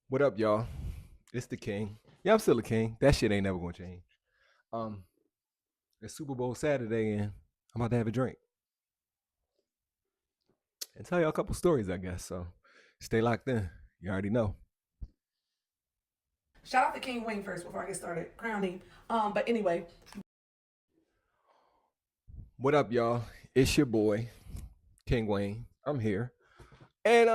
What up, y'all? It's the king. Yeah, I'm still a king. That shit ain't never gonna change. Um, it's Super Bowl Saturday, and I'm about to have a drink and tell y'all a couple stories, I guess. So stay locked in. You already know. Shout out to King Wayne first before I get started. Crown him. But anyway, What up, y'all? It's your boy, King Wayne. I'm here. And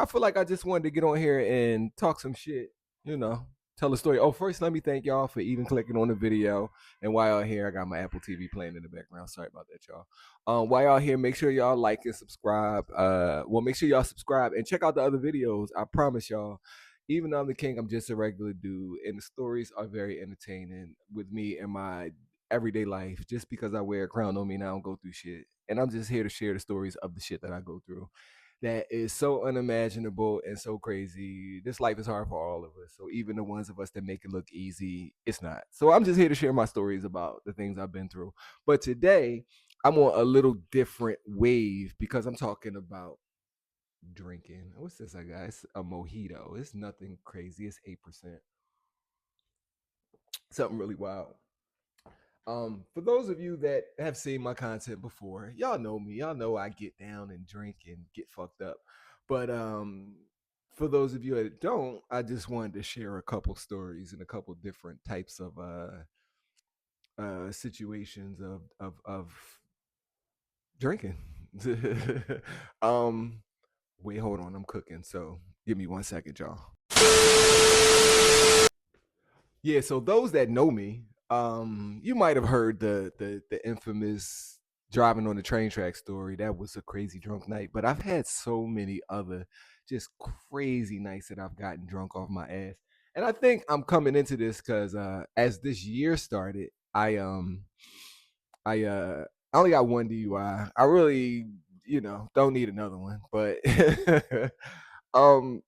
I feel like I just wanted to get on here and talk some shit, you know, tell a story. Oh, first let me thank y'all for even clicking on the video. And while y'all here, I got my Apple TV playing in the background. Sorry about that, y'all. While y'all here, make sure y'all like and subscribe. Make sure y'all subscribe and check out the other videos. I promise y'all, even though I'm the king, I'm just a regular dude, and the stories are very entertaining with me and my everyday life. Just because I wear a crown on me now, I don't go through shit. And I'm just here to share the stories of the shit that I go through that is so unimaginable and so crazy. This life is hard for all of us. So even the ones of us that make it look easy, it's not. So I'm just here to share my stories about the things I've been through. But today, I'm on a little different wave because I'm talking about drinking. What's this I got? It's a mojito. It's nothing crazy. It's 8%. Something really wild. For those of you that have seen my content before, y'all know me. Y'all know I get down and drink and get fucked up. But for those of you that don't, I just wanted to share a couple stories and a couple different types of situations of drinking. um, Wait, hold on, I'm cooking, so give me 1 second, y'all. Yeah, so those that know me, you might have heard the infamous driving on the train track story. That was a crazy drunk night, but I've had so many other just crazy nights that I've gotten drunk off my ass. And I think I'm coming into this because as this year started, I only got one DUI. I really, don't need another one, but um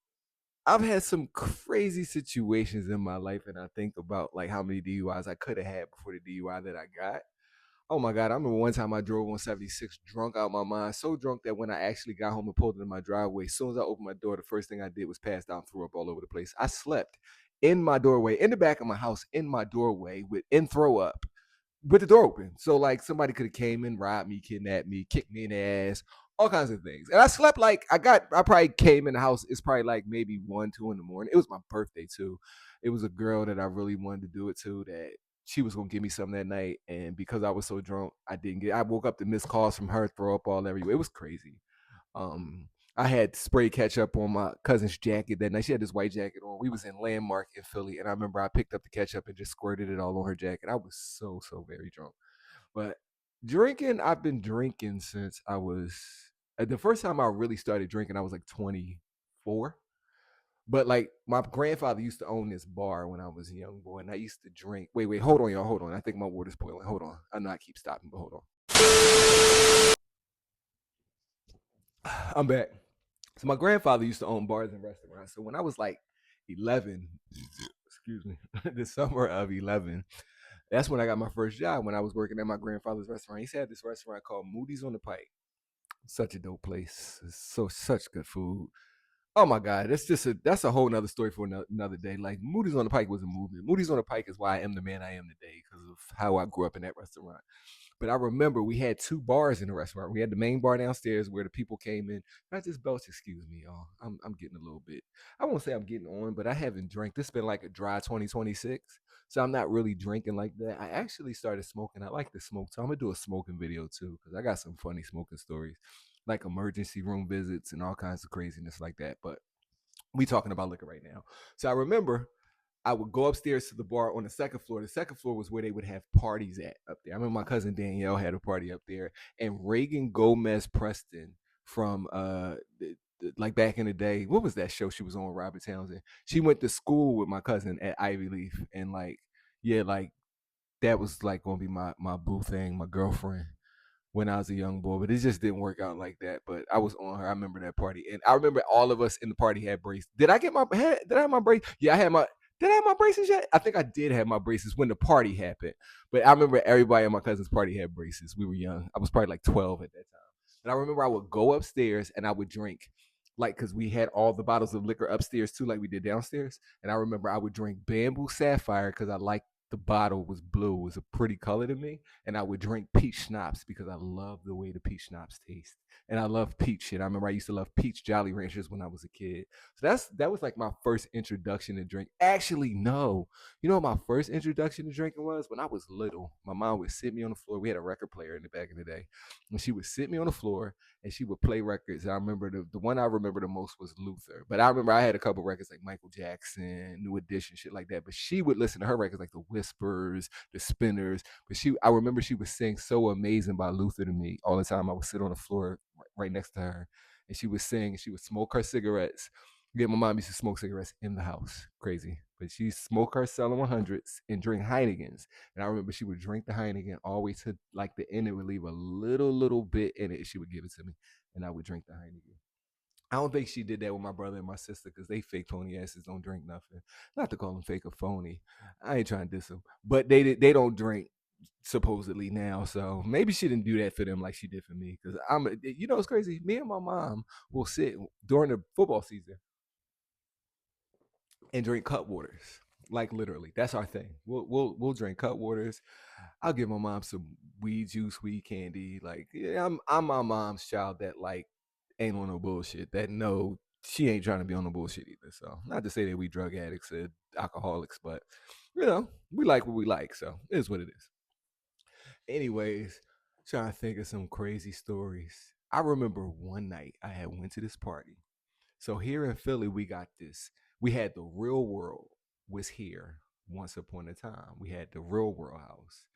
I've had some crazy situations in my life, and I think about like how many DUIs I could have had before the DUI that I got. Oh my God, I remember one time I drove on 76 drunk out my mind, so drunk that when I actually got home and pulled into my driveway, as soon as I opened my door, the first thing I did was pass out and threw up all over the place. I slept in my doorway, in the back of my house, in my doorway with in throw up with the door open. So like somebody could have came and robbed me, kidnapped me, kicked me in the ass, all kinds of things. And I slept like I probably came in the house. It's probably like maybe 1, 2 in the morning. It was my birthday too. It was a girl that I really wanted to do it to that she was gonna give me something that night. And because I was so drunk, I didn't get I woke up to missed calls from her, throw up all everywhere. It was crazy. Um, I had spray ketchup on my cousin's jacket that night. She had this white jacket on. We was in Landmark in Philly, and I remember I picked up the ketchup and just squirted it all on her jacket. I was so very drunk. But drinking, I've been drinking since I was the first time I really started drinking. I was like 24. But like my grandfather used to own this bar when I was a young boy, and I used to drink. Wait, hold on, y'all, hold on. I think my water's boiling. Hold on. I know I keep stopping, but hold on. I'm back. So my grandfather used to own bars and restaurants. So when I was like 11, excuse me, the summer of 11, that's when I got my first job when I was working at my grandfather's restaurant. He had this restaurant called Moody's on the Pike. Such a dope place. It's such good food. Oh my God, that's a whole nother story for another day. Like Moody's on the Pike was a movement. Moody's on the Pike is why I am the man I am today because of how I grew up in that restaurant. But I remember we had two bars in the restaurant. We had the main bar downstairs where the people came in. Not just belch, excuse me, y'all. I'm getting a little bit. I won't say I'm getting on, but I haven't drank. This has been like a dry 2026. So I'm not really drinking like that. I actually started smoking. I like to smoke. So I'm gonna do a smoking video too, because I got some funny smoking stories, like emergency room visits and all kinds of craziness like that. But we talking about liquor right now. So I remember I would go upstairs to the bar on the second floor. The second floor was where they would have parties at up there. I remember my cousin Danielle had a party up there, and Reagan Gomez Preston from like back in the day, what was that show she was on with Robert Townsend? She went to school with my cousin at Ivy Leaf, and like yeah, like that was like gonna be my boo thing, my girlfriend when I was a young boy, but it just didn't work out like that. But I was on her. I remember that party, and I remember all of us in the party had braces. Did I have my brace? Yeah, I had my. Did I have my braces yet? I think I did have my braces when the party happened. But I remember everybody at my cousin's party had braces. We were young. I was probably like 12 at that time. And I remember I would go upstairs and I would drink. like because we had all the bottles of liquor upstairs too, like we did downstairs. And I remember I would drink Bamboo Sapphire because I liked the bottle was blue, it was a pretty color to me, and I would drink peach schnapps because I love the way the peach schnapps taste, and I love peach shit. I remember I used to love peach Jolly Ranchers when I was a kid. So that was like my first introduction to drink. Actually, no, you know what my first introduction to drinking was when I was little. My mom would sit me on the floor. We had a record player in the back in the day, and she would sit me on the floor and she would play records. I remember the one I remember the most was Luther. But I remember I had a couple records like Michael Jackson, New Edition, shit like that. But she would listen to her records like the Whispers, the Spinners. But I remember she would sing "So Amazing" by Luther to me all the time. I would sit on the floor right next to her, and she would sing. And she would smoke her cigarettes. Yeah, my mom used to smoke cigarettes in the house. Crazy. But she smoked her Stella 100s and drink Heinekens. And I remember she would drink the Heineken all the way to like the end. It would leave a little bit in it. She would give it to me, and I would drink the Heineken. I don't think she did that with my brother and my sister because they fake phony asses don't drink nothing. Not to call them fake or phony. I ain't trying to diss them, but they don't drink supposedly now. So maybe she didn't do that for them like she did for me. Because it's crazy. Me and my mom will sit during the football season and drink cut waters. Like literally, that's our thing. We'll drink cut waters. I'll give my mom some weed juice, weed candy. Like yeah, I'm my mom's child that like ain't on no bullshit. That no, she ain't trying to be on no bullshit either. So not to say that we drug addicts or alcoholics, but we like what we like. So it is what it is. Anyways, trying to think of some crazy stories. I remember one night I had went to this party. So here in Philly, we got this. We had the Real World was here once upon a time. We had the Real World House.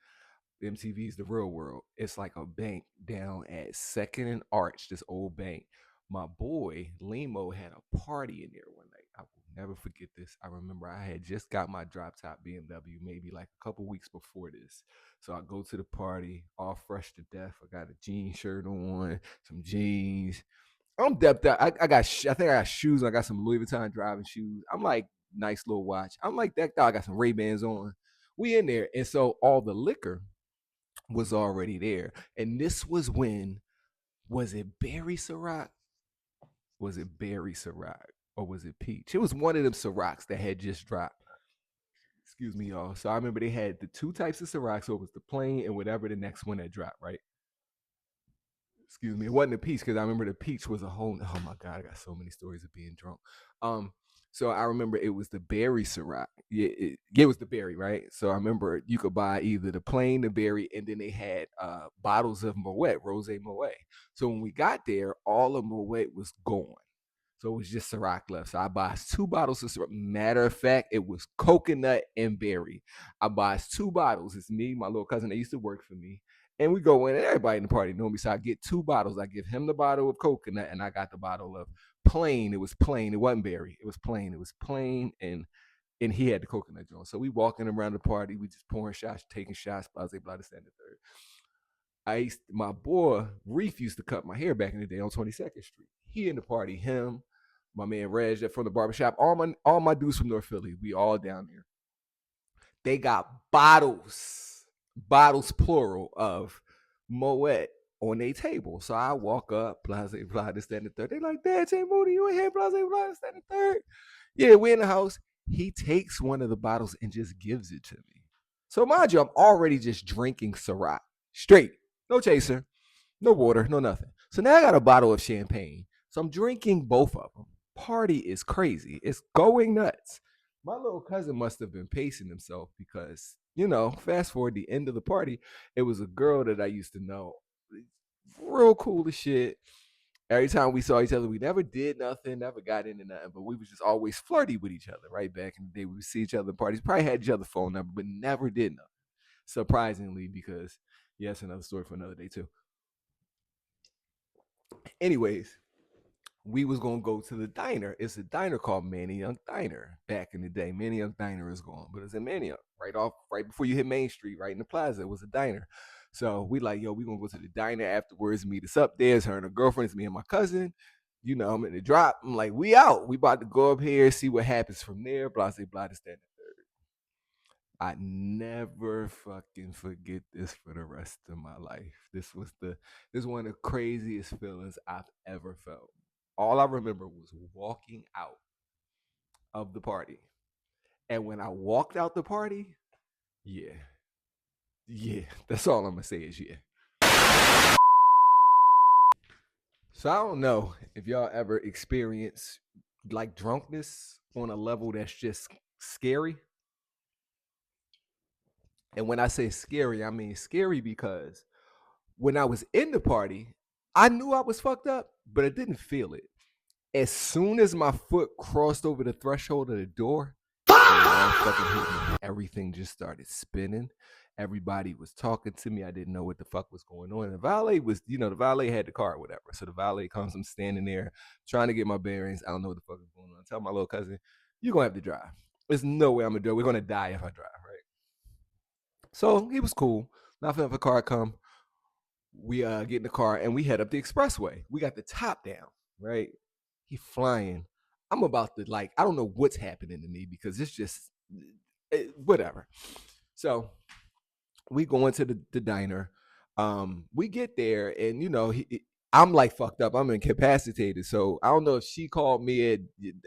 MTV's The Real World. It's like a bank down at Second and Arch, this old bank. My boy Limo had a party in there one night. I will never forget this. I remember I had just got my drop top BMW maybe like a couple weeks before this. So I go to the party all fresh to death. I got a jean shirt on, some jeans. I'm decked out. I think I got shoes. I got some Louis Vuitton driving shoes. I'm like nice little watch. I'm like decked out. I got some Ray-Bans on. We in there. And so all the liquor was already there. And this was when, was it Berry Ciroc? Was it Berry Ciroc? Or was it Peach? It was one of them Cirocs that had just dropped. Excuse me, y'all. So I remember they had the two types of Ciroc. So it was the plain and whatever the next one that dropped, right? Excuse me. It wasn't a peach because I remember the peach was a whole. Oh my god, I got so many stories of being drunk. Um, so I remember it was the berry Ciroc. Yeah, it was the berry, right? So I remember you could buy either the plain, the berry, and then they had bottles of Moet, Rose Moet. So when we got there, all of Moet was gone. So it was just Ciroc left. So I buys two bottles of Ciroc. Matter of fact, it was coconut and berry. I buys two bottles. It's me, my little cousin that used to work for me. And we go in, and everybody in the party know me. So I get two bottles. I give him the bottle of coconut, and I got the bottle of plain. It was plain. It wasn't berry. It was plain. It was plain, and he had the coconut joint. So we walking around the party. We just pouring shots, taking shots. Blah, blah, blah, this, and the third. My boy Reef used to cut my hair back in the day on 22nd Street. He in the party, him, my man Reg from the barbershop, all my dudes from North Philly, we all down there. They got bottles plural of Moet on their table. So I walk up, blase, blah, this, that, and the third. They like, Dad, J Moody, you in here, blase, blah, this, that, and the third. Yeah, we in the house. He takes one of the bottles and just gives it to me. So mind you, I'm already just drinking Ciroc. Straight. No chaser, no water, no nothing. So now I got a bottle of champagne. So I'm drinking both of them. Party is crazy. It's going nuts. My little cousin must have been pacing himself because, fast forward the end of the party, it was a girl that I used to know. Real cool as shit. Every time we saw each other, we never did nothing, never got into nothing, but we was just always flirty with each other, right? Back in the day, we would see each other at parties, probably had each other's phone number, but never did nothing. Surprisingly, because yes, another story for another day too. Anyways, we was gonna go to the diner. It's a diner called Manny Young Diner. Back in the day, Manny Young Diner is gone, but it's in Manny Young, right before you hit Main Street, right in the plaza. It was a diner. So we like, yo, we gonna go to the diner afterwards. Meet us up there. It's her and her girlfriend. It's me and my cousin. I'm in the drop. I'm like, we out. We about to go up here, see what happens from there. Blah, blah, blah. This, that, and the third. I never fucking forget this for the rest of my life. This is one of the craziest feelings I've ever felt. All I remember was walking out of the party. And when I walked out the party, yeah, yeah, that's all I'm gonna say is yeah. So I don't know if y'all ever experience like drunkenness on a level that's just scary. And when I say scary, I mean scary because when I was in the party, I knew I was fucked up, but I didn't feel it. As soon as my foot crossed over the threshold of the door, everything just started spinning. Everybody was talking to me. I didn't know what the fuck was going on. And the valet was, the valet had the car or whatever. So the valet comes, I'm standing there trying to get my bearings. I don't know what the fuck is going on. I tell my little cousin, you're going to have to drive. There's no way I'm going to do it. We're going to die if I drive, right? So he was cool. Nothing if a car come. We get in the car and we head up the expressway. We got the top down, right? He flying. I'm about to I don't know what's happening to me because it's just whatever. So we go into the diner. We get there and I'm like fucked up. I'm incapacitated. So I don't know if she called me.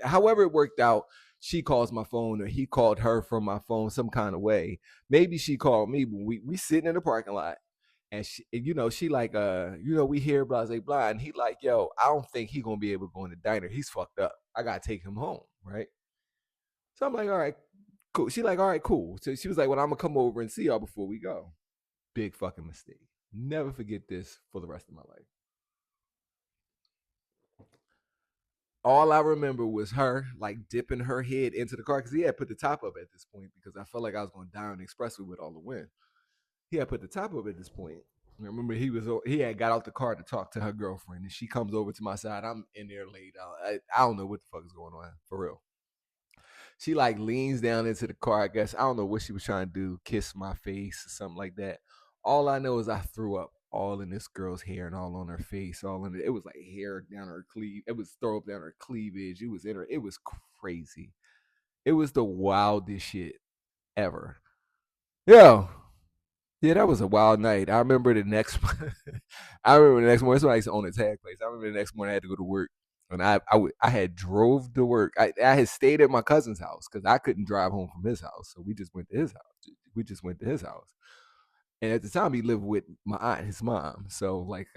However it worked out, she calls my phone or he called her from my phone some kind of way. Maybe she called me, but we sitting in the parking lot and she like, we hear blah blah blah, and he like, yo, I don't think he gonna be able to go in the diner. He's fucked up. I gotta take him home, right? So I'm like, all right, cool. She like, all right, cool. So she was like, well, I'm gonna come over and see y'all before we go. Big fucking mistake. Never forget this for the rest of my life. All I remember was her like dipping her head into the car because he had put the top up at this point because I felt like I was going to die on the expressway with all the wind. He had put the top up at this point. I remember he had got out the car to talk to her girlfriend, and she comes over to my side. I'm in there laid out. I don't know what the fuck is going on for real. She like leans down into the car. I guess I don't know what she was trying to do, kiss my face or something like that. All I know is I threw up all in this girl's hair and all on her face, all in it. It was like hair down her cleave. It was throw up down her cleavage. It was in her. It was crazy. It was the wildest shit ever. Yo, yeah, that was a wild night. I remember the next. I remember the next morning. That's when I used to own a tag place. I remember the next morning I had to go to work, and I had drove to work. I had stayed at my cousin's house because I couldn't drive home from his house, so we just went to his house. We just went to his house, and at the time he lived with my aunt, his mom. So like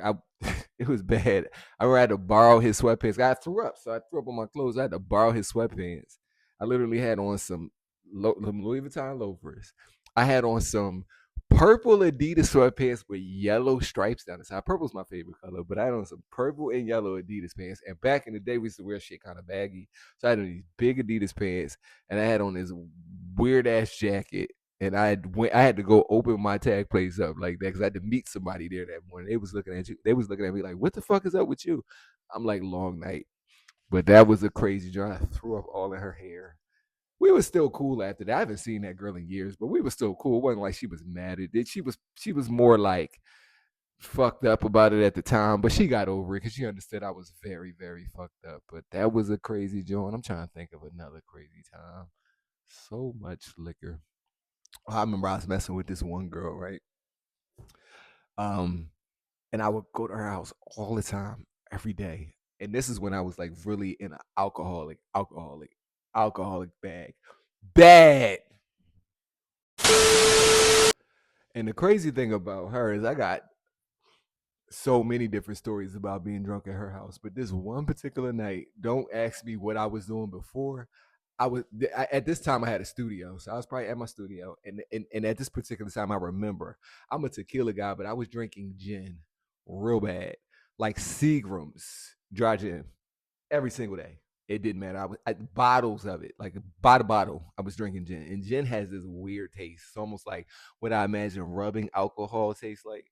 it was bad. I remember I had to borrow his sweatpants. I threw up, so I threw up on my clothes. I had to borrow his sweatpants. I literally had on some Louis Vuitton loafers. I had on some purple Adidas sweatpants with yellow stripes down the side. Purple's my favorite color, but I had on some purple and yellow Adidas pants. And back in the day, we used to wear shit kind of baggy. So I had on these big Adidas pants, and I had on this weird ass jacket. And I had to go open my tag place up like that because I had to meet somebody there that morning. They was looking at you. They was looking at me like, "What the fuck is up with you?" I'm like, "Long night," but that was a crazy joint. I threw up all in her hair. We were still cool after that. I haven't seen that girl in years, but we were still cool. It wasn't like she was mad at it. She was more like fucked up about it at the time, but she got over it because she understood I was very, very fucked up. But that was a crazy joint. I'm trying to think of another crazy time. So much liquor. I remember I was messing with this one girl, right? Um, and I would go to her house all the time, every day. And this is when I was like really in an alcoholic bag. Bad. And the crazy thing about her is I got so many different stories about being drunk at her house. But this one particular night, don't ask me what I was doing before. At this time I had a studio, so I was probably at my studio, and at this particular time I remember I'm a tequila guy, but I was drinking gin real bad, like Seagram's dry gin every single day. It didn't matter. Bottles of it, like by the bottle. I was drinking gin, and gin has this weird taste. It's almost like what I imagine rubbing alcohol tastes like.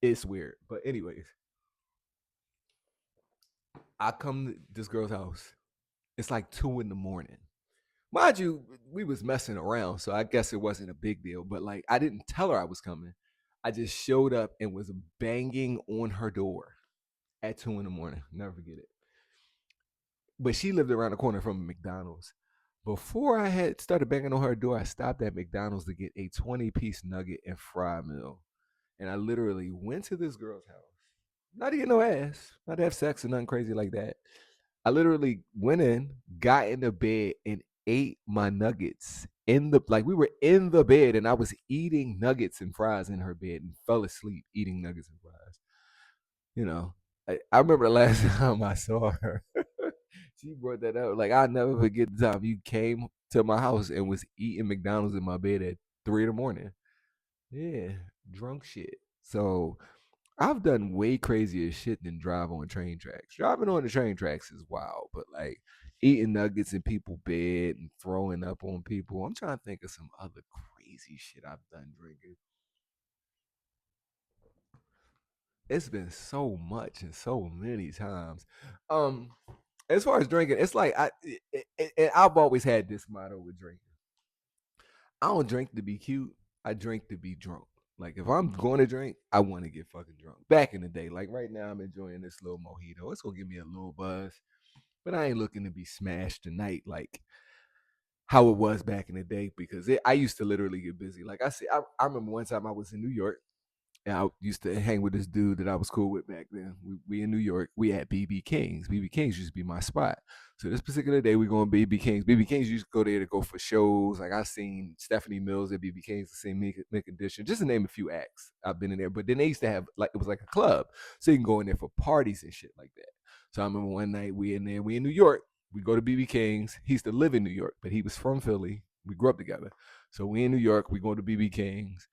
It's weird, but anyways, I come to this girl's house. It's like 2 in the morning. Mind you, we was messing around, so I guess it wasn't a big deal. But like, I didn't tell her I was coming. I just showed up and was banging on her door at 2 in the morning. Never forget it. But she lived around the corner from a McDonald's. Before I had started banging on her door, I stopped at McDonald's to get a 20-piece nugget and fry meal. And I literally went to this girl's house. Not to get no ass, not to have sex or nothing crazy like that. I literally went in, got in the bed, and ate my nuggets in the like we were in the bed, and I was eating nuggets and fries in her bed, and fell asleep eating nuggets and fries. You know, I remember the last time I saw her. She brought that up. Like I'll never forget the time you came to my house and was eating McDonald's in my bed at 3 in the morning. Yeah, drunk shit. So I've done way crazier shit than drive on train tracks. Driving on the train tracks is wild, but like eating nuggets in people's bed and throwing up on people. I'm trying to think of some other crazy shit I've done drinking. It's been so much and so many times. Um, as far as drinking, it's like I've always had this motto with drinking. I don't drink to be cute. I drink to be drunk. Like if I'm going to drink, I want to get fucking drunk. Back in the day, like right now, I'm enjoying this little mojito. It's gonna give me a little buzz, but I ain't looking to be smashed tonight like how it was back in the day because I used to literally get busy. Like I said, I remember one time I was in New York and I used to hang with this dude that I was cool with back then. We in New York. We had BB King's. BB King's used to be my spot. So this particular day, we going BB King's. BB King's used to go there to go for shows. Like I seen Stephanie Mills at BB King's, I seen Mick Edition, just to name a few acts. I've been in there. But then they used to have like it was like a club, so you can go in there for parties and shit like that. So I remember one night we in there. We in New York. We go to BB King's. He used to live in New York, but he was from Philly. We grew up together. So we in New York. We go to BB King's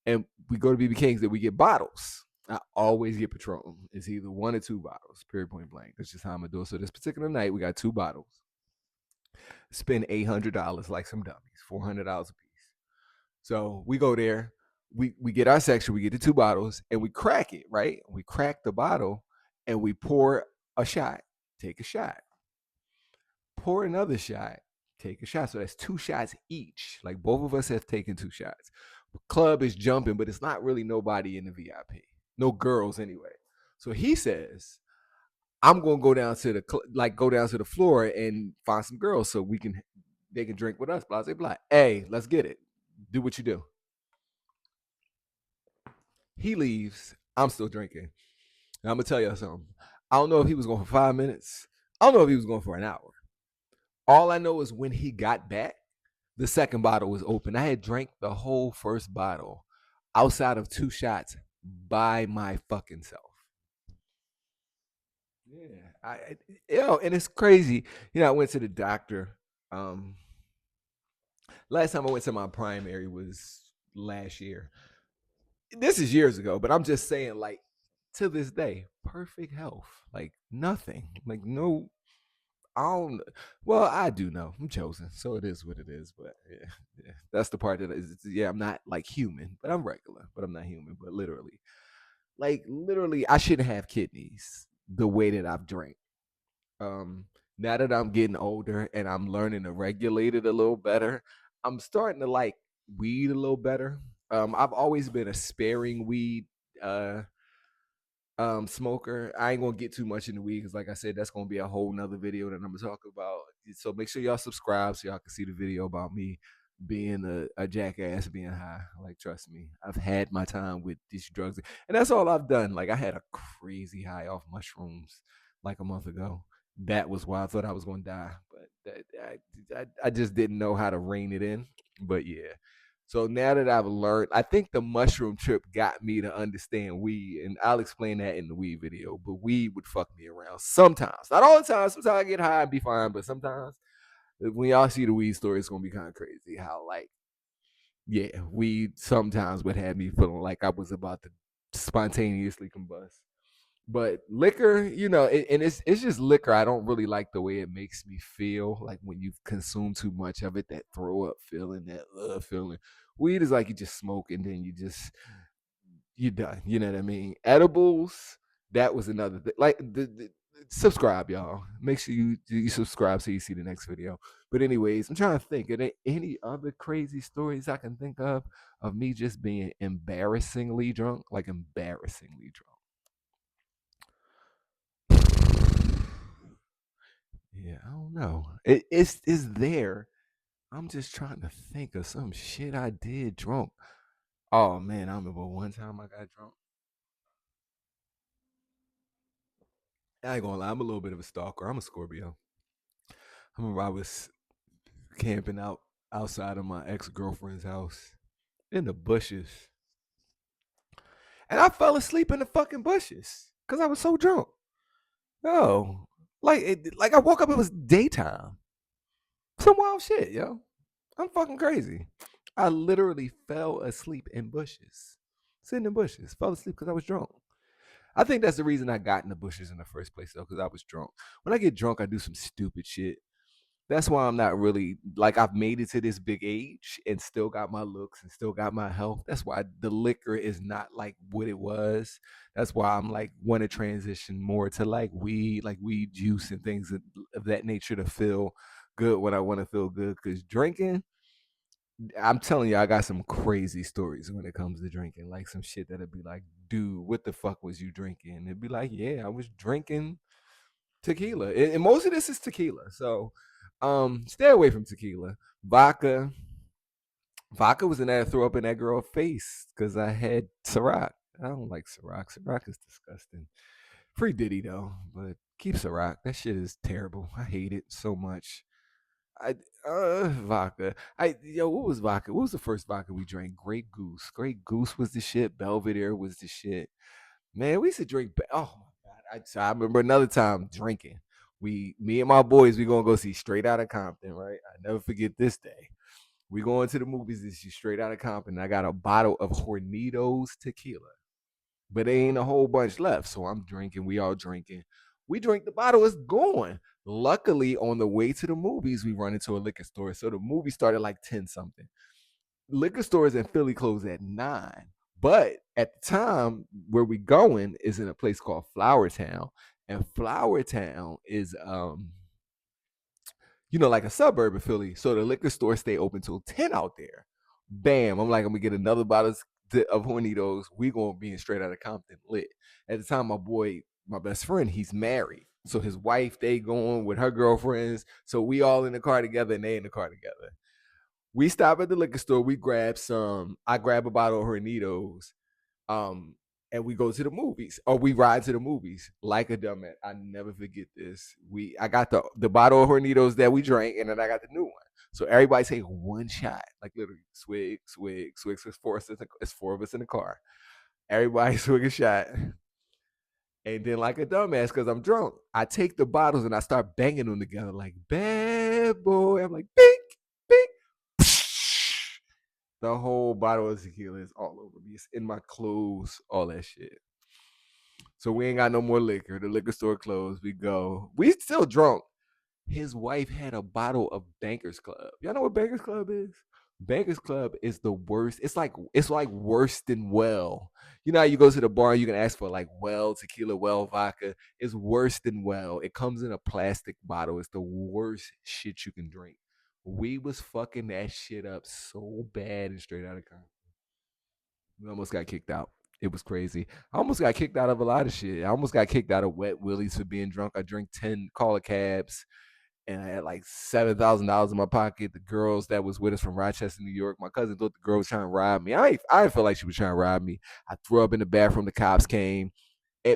and we go to BB King's and we get bottles. I always get Patron. It's either one or two bottles, period, point blank. That's just how I'm gonna do it. So this particular night, we got two bottles. Spend $800 like some dummies, $400 a piece. So we go there, we get our section, we get the two bottles, and we crack it, right? We crack the bottle and we pour a shot, take a shot, pour another shot, take a shot. So that's two shots each. Like both of us have taken two shots. Club is jumping, but it's not really nobody in the VIP. No girls anyway. So he says, I'm gonna go down to go down to the floor and find some girls so they can drink with us. Blah blah blah. Hey, let's get it. Do what you do. He leaves. I'm still drinking. And I'm gonna tell you something. I don't know if he was going for 5 minutes. I don't know if he was going for an hour. All I know is when he got back, the second bottle was open. I had drank the whole first bottle outside of two shots by my fucking self. Yeah, and it's crazy. I went to the doctor. Um, Last time I went to my primary was last year. This is years ago, but I'm just saying, like, to this day, perfect health, like nothing, like no. I don't. Well, I do know I'm chosen, so it is what it is. But yeah, that's the part that is. Yeah, I'm not like human, but I'm regular. But I'm not human. But literally, I shouldn't have kidneys the way that I've drank. Um, Now that I'm getting older and I'm learning to regulate it a little better, I'm starting to like weed a little better. I've always been a sparing weed uh smoker. I ain't gonna get too much in the weed because like I said, that's gonna be a whole nother video that I'm gonna talk about. So make sure y'all subscribe so y'all can see the video about me being a jackass, being high. Like trust me, I've had my time with these drugs, and that's all I've done. Like I had a crazy high off mushrooms like a month ago. That was why I thought I was gonna die, but I just didn't know how to rein it in. But yeah, so now that I've learned, I think the mushroom trip got me to understand weed, and I'll explain that in the weed video. But weed would fuck me around sometimes, not all the time. Sometimes I get high and be fine, but sometimes when y'all see the weed story, it's gonna be kind of crazy. How like, yeah, weed sometimes would have me feeling like I was about to spontaneously combust. But liquor, and it's just liquor. I don't really like the way it makes me feel. Like when you consume too much of it, that throw up feeling, that feeling. Weed is like you just smoke and then you're done. You know what I mean? Edibles, that was another thing. Like subscribe, y'all. Make sure you subscribe so you see the next video. But anyways, I'm trying to think. Are there any other crazy stories I can think of me just being embarrassingly drunk? Like embarrassingly drunk. Yeah, I don't know. It's there. I'm just trying to think of some shit I did drunk. Oh man, I remember one time I got drunk. I ain't gonna lie, I'm a little bit of a stalker. I'm a Scorpio. I remember I was camping out outside of my ex girlfriend's house in the bushes, and I fell asleep in the fucking bushes because I was so drunk. Yo, like I woke up, it was daytime. Some wild shit, yo. I'm fucking crazy. I literally fell asleep in bushes, sitting in bushes, fell asleep because I was drunk. I think that's the reason I got in the bushes in the first place, though, because I was drunk. When I get drunk, I do some stupid shit. That's why I'm not really like I've made it to this big age and still got my looks and still got my health. That's why the liquor is not like what it was. That's why I'm like want to transition more to like weed juice and things of that nature to feel good when I want to feel good. Because drinking, I'm telling you, I got some crazy stories when it comes to drinking. Like some shit that'd be like, dude, what the fuck was you drinking? It'd be like, yeah, I was drinking tequila. And most of this is tequila. So stay away from tequila. Vodka was in there, threw up in that girl's face because I had Ciroc. I don't like Ciroc. Ciroc is disgusting. Free Diddy though, but keep Ciroc. That shit is terrible. I hate it so much. I vodka. What was vodka? What was the first vodka we drank? Grey Goose. Grey Goose was the shit. Belvedere was the shit. Man, we used to drink. Oh my god! I remember another time drinking. Me and my boys, we gonna go see Straight Outta Compton. Right? I never forget this day. We going to the movies this year, Straight Outta Compton. I got a bottle of Hornitos tequila, but there ain't a whole bunch left. So I'm drinking. We all drinking. We drink the bottle. It's gone. Luckily, on the way to the movies, we run into a liquor store. So the movie started like 10 something. Liquor stores in Philly close at 9. But at the time where we going is in a place called Flower Town. And Flower Town is like a suburb of Philly. So the liquor store stay open till 10 out there. Bam. I'm like, I'm gonna get another bottle of Hornitos. We gonna be in Straight Outta Compton lit. At the time, my best friend, he's married. So his wife, they going with her girlfriends. So we all in the car together and they in the car together. We stop at the liquor store. We grab some. I grab a bottle of Hornitos. Um, and we go to the movies, or we ride to the movies like a dumbass. I never forget this. I got the bottle of Hornitos that we drank, and then I got the new one. So everybody take one shot, like literally swig, swig, swig. So it's four of us in the car. Everybody swig a shot, and then like a dumbass, because I'm drunk, I take the bottles and I start banging them together like bad boy. I'm like bink, bink. The whole bottle of tequila is all over me. It's in my clothes, all that shit. So we ain't got no more liquor. The liquor store closed. We go. We still drunk. His wife had a bottle of Bankers Club. Y'all know what Bankers Club is? Bankers Club is the worst. It's like worse than well. You know how you go to the bar and you can ask for like well tequila, well vodka. It's worse than well. It comes in a plastic bottle. It's the worst shit you can drink. We was fucking that shit up so bad and Straight Out of Compton. We almost got kicked out. It was crazy. I almost got kicked out of a lot of shit. I almost got kicked out of Wet Willie's for being drunk. I drank 10 caller cabs and I had like $7,000 in my pocket. The girls that was with us from Rochester, New York, my cousin thought the girl was trying to rob me. I didn't feel like she was trying to rob me. I threw up in the bathroom. The cops came.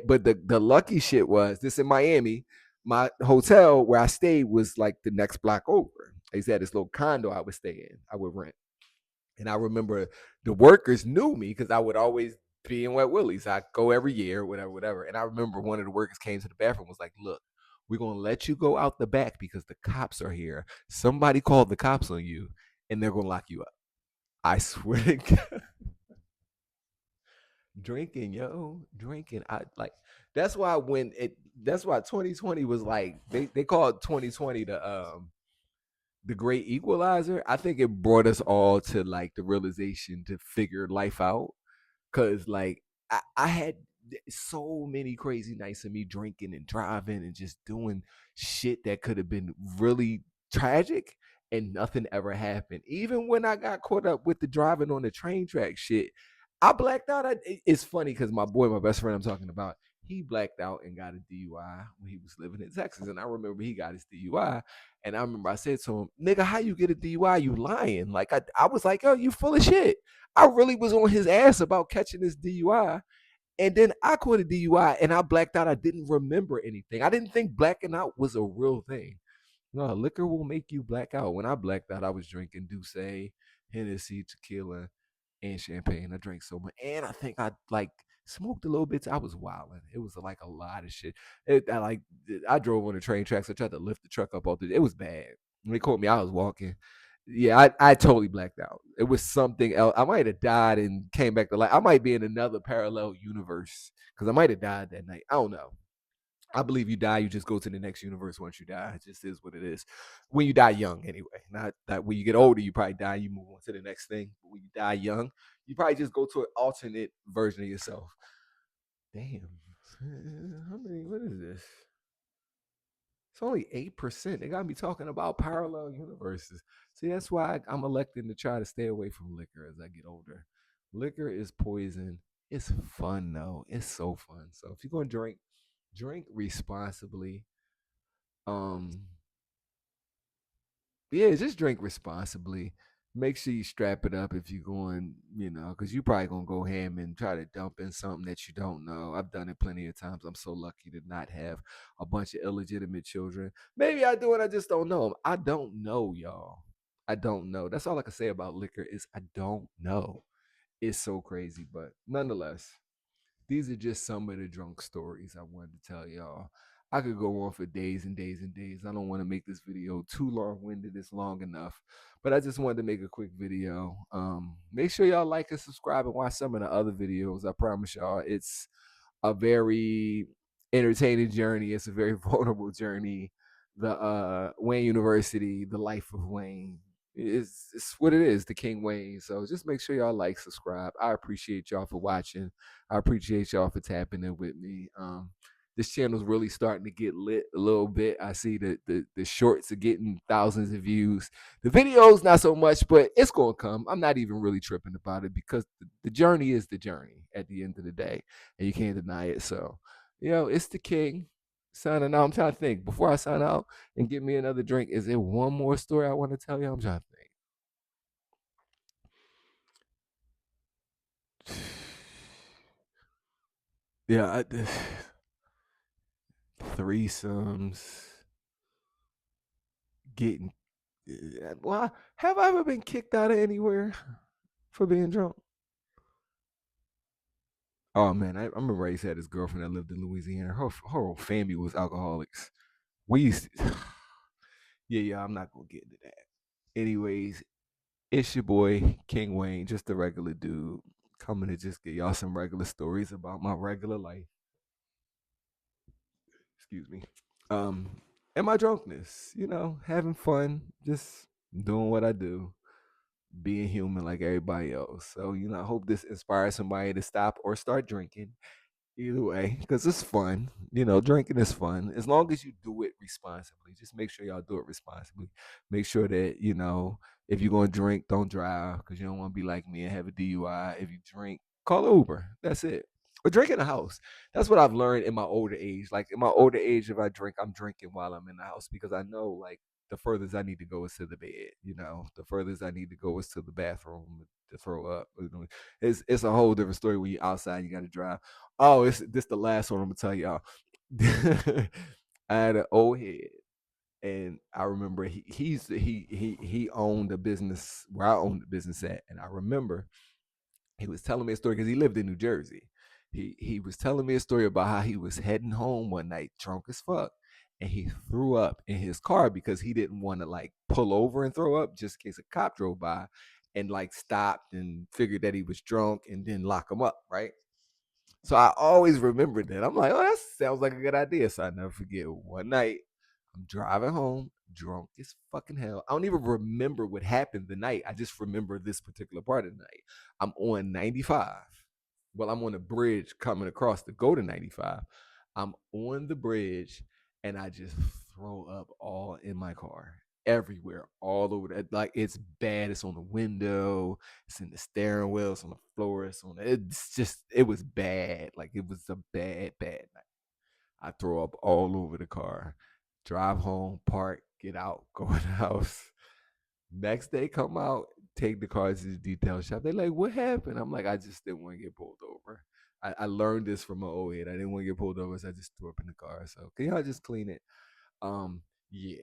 But the lucky shit was this in Miami. My hotel where I stayed was like the next block over. They had this little condo I would stay in. I would rent. And I remember the workers knew me because I would always be in Wet Willie's. I go every year, whatever, whatever. And I remember one of the workers came to the bathroom, was like, "Look, we're gonna let you go out the back because the cops are here. Somebody called the cops on you, and they're gonna lock you up." I swear to God. Drinking, yo, drinking. I like that's why when it that's why 2020 was like they called 2020 the great equalizer. I think it brought us all to like the realization to figure life out. Cause like I had so many crazy nights of me drinking and driving and just doing shit that could have been really tragic and nothing ever happened. Even when I got caught up with the driving on the train track shit, I blacked out. It's funny because my best friend I'm talking about, he blacked out and got a DUI when he was living in Texas. And I remember he got his DUI. And I remember I said to him, "Nigga, how you get a DUI? You lying." Like I was like, "Oh, you full of shit." I really was on his ass about catching this DUI. And then I caught a DUI and I blacked out. I didn't remember anything. I didn't think blacking out was a real thing. No, liquor will make you black out. When I blacked out, I was drinking Douce, Hennessy, tequila, and champagne. I drank so much, and I think I like smoked a little bit. I was wilding. It was like a lot of shit. I drove on the train tracks. I tried to lift the truck up off the. It was bad. When they caught me, I was walking. Yeah, I totally blacked out. It was something else. I might have died and came back to life. I might be in another parallel universe because I might have died that night. I don't know. I believe you die, you just go to the next universe once you die. It just is what it is. When you die young, anyway. Not that when you get older, you probably die, you move on to the next thing. But when you die young, you probably just go to an alternate version of yourself. Damn. How many? What is this? It's only 8%. They got me talking about parallel universes. See, that's why I'm electing to try to stay away from liquor as I get older. Liquor is poison. It's fun though. It's so fun. So if you're gonna drink, drink responsibly. Um, yeah, just drink responsibly. Make sure you strap it up if you're going, because you probably gonna go ham and try to dump in something that you don't know. I've done it plenty of times. I'm so lucky to not have a bunch of illegitimate children. Maybe I do, and I just don't know 'em. I don't know, y'all. I don't know. That's all I can say about liquor is I don't know. It's so crazy, but nonetheless, these are just some of the drunk stories I wanted to tell y'all. I could go on for days and days and days. I don't want to make this video too long-winded. It's long enough, but I just wanted to make a quick video. Make sure y'all like and subscribe and watch some of the other videos. I promise y'all, it's a very entertaining journey. It's a very vulnerable journey. The Wayne University, the life of Wayne. It's what it is, the King Wayne. So just make sure y'all like, subscribe. I appreciate y'all for watching. I appreciate y'all for tapping in with me. This channel's really starting to get lit a little bit. I see the shorts are getting thousands of views. The videos not so much, but it's gonna come. I'm not even really tripping about it because the journey is the journey at the end of the day, and you can't deny it. So, it's the King signing out. I'm trying to think before I sign out and get me another drink. Is there one more story I want to tell you? I'm trying to think. Yeah, threesomes, getting. Well, have I ever been kicked out of anywhere for being drunk? Oh man, I remember I used to have this girlfriend that lived in Louisiana. Her whole family was alcoholics. We used to, yeah, I'm not gonna get into that. Anyways, it's your boy King Wayne, just a regular dude, coming to just get y'all some regular stories about my regular life. Excuse me. And my drunkenness, having fun, just doing what I do, being human like everybody else. So, I hope this inspires somebody to stop or start drinking. Either way, because it's fun. Drinking is fun as long as you do it responsibly. Just make sure y'all do it responsibly. Make sure that if you're gonna drink, don't drive because you don't want to be like me and have a DUI. If you drink, call Uber. That's it. Or drink in the house. That's what I've learned in my older age. Like in my older age, if I drink, I'm drinking while I'm in the house because I know like the furthest I need to go is to the bed. The furthest I need to go is to the bathroom to throw up. It's a whole different story when you're outside. You got to drive. Oh, it's this the last one I'm gonna tell y'all. I had an old head, and I remember he owned a business where I owned the business at, and I remember he was telling me a story because he lived in New Jersey. He was telling me a story about how he was heading home one night drunk as fuck, and he threw up in his car because he didn't want to like pull over and throw up just in case a cop drove by and like stopped and figured that he was drunk and then lock him up, right? So I always remembered that. I'm like, oh, that sounds like a good idea. So I never forget one night I'm driving home, drunk as fucking hell. I don't even remember what happened the night. I just remember this particular part of the night. I'm on 95. Well, I'm on a bridge coming across to go to 95. I'm on the bridge and I just throw up all in my car. Everywhere, all over that. Like it's bad. It's on the window, it's in the steering wheel, it's on the floor, it was bad. Like it was a bad, bad night. I throw up all over the car. Drive home, park, get out, go in the house. Next day, come out, take the car to the detail shop. They like, what happened? I'm like, I just didn't want to get pulled over. I learned this from my old head. I didn't want to get pulled over, so I just threw up in the car. So can y'all just clean it? Um, yeah,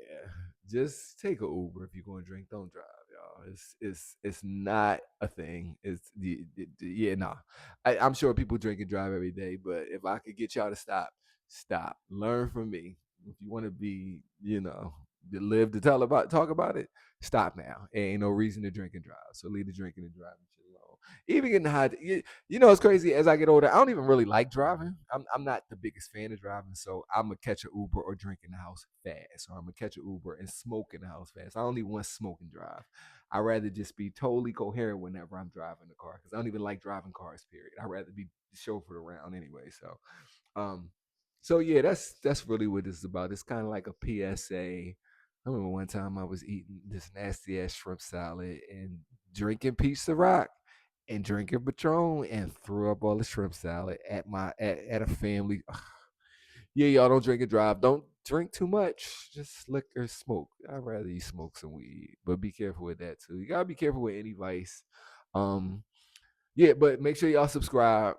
just take a Uber if you're going to drink. Don't drive, y'all. It's not a thing. Yeah, nah. I'm sure people drink and drive every day, but if I could get y'all to stop, stop. Learn from me. If you want to be, to live to talk about it, stop now. Ain't no reason to drink and drive. So leave the drinking and driving shit alone. Even getting high, it's crazy. As I get older, I don't even really like driving. I'm not the biggest fan of driving, so I'm gonna catch an Uber or drink in the house fast, or I'm gonna catch an Uber and smoke in the house fast. I don't even want to smoke and drive. I rather just be totally coherent whenever I'm driving the car because I don't even like driving cars. Period. I rather be chauffeured around anyway. Um, so yeah, that's really what this is about. It's kind of like a PSA. I remember one time I was eating this nasty ass shrimp salad and drinking Pizza Rock and drinking Patron and threw up all the shrimp salad at a family. Yeah, y'all don't drink and drive. Don't drink too much. Just liquor, smoke. I'd rather you smoke some weed, but be careful with that too. You gotta be careful with any vice. Um, yeah, but make sure y'all subscribe.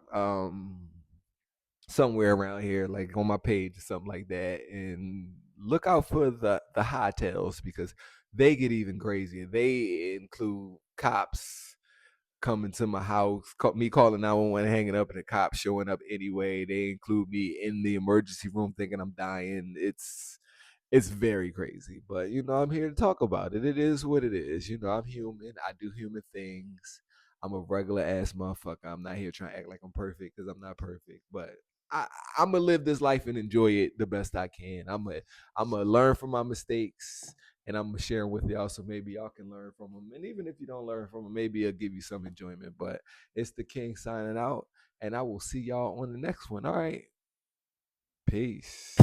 Somewhere around here, like on my page or something like that, and look out for the high tails because they get even crazier. They include cops coming to my house, me calling 911, hanging up, and the cops showing up anyway. They include me in the emergency room thinking I'm dying. It's very crazy, but I'm here to talk about it. It is what it is. I'm human. I do human things. I'm a regular ass motherfucker. I'm not here trying to act like I'm perfect because I'm not perfect, but I, I'm gonna live this life and enjoy it the best I can. I'm gonna learn from my mistakes and I'm gonna share them with y'all so maybe y'all can learn from them. And even if you don't learn from them, maybe it'll give you some enjoyment. But it's the King signing out, and I will see y'all on the next one. All right, peace.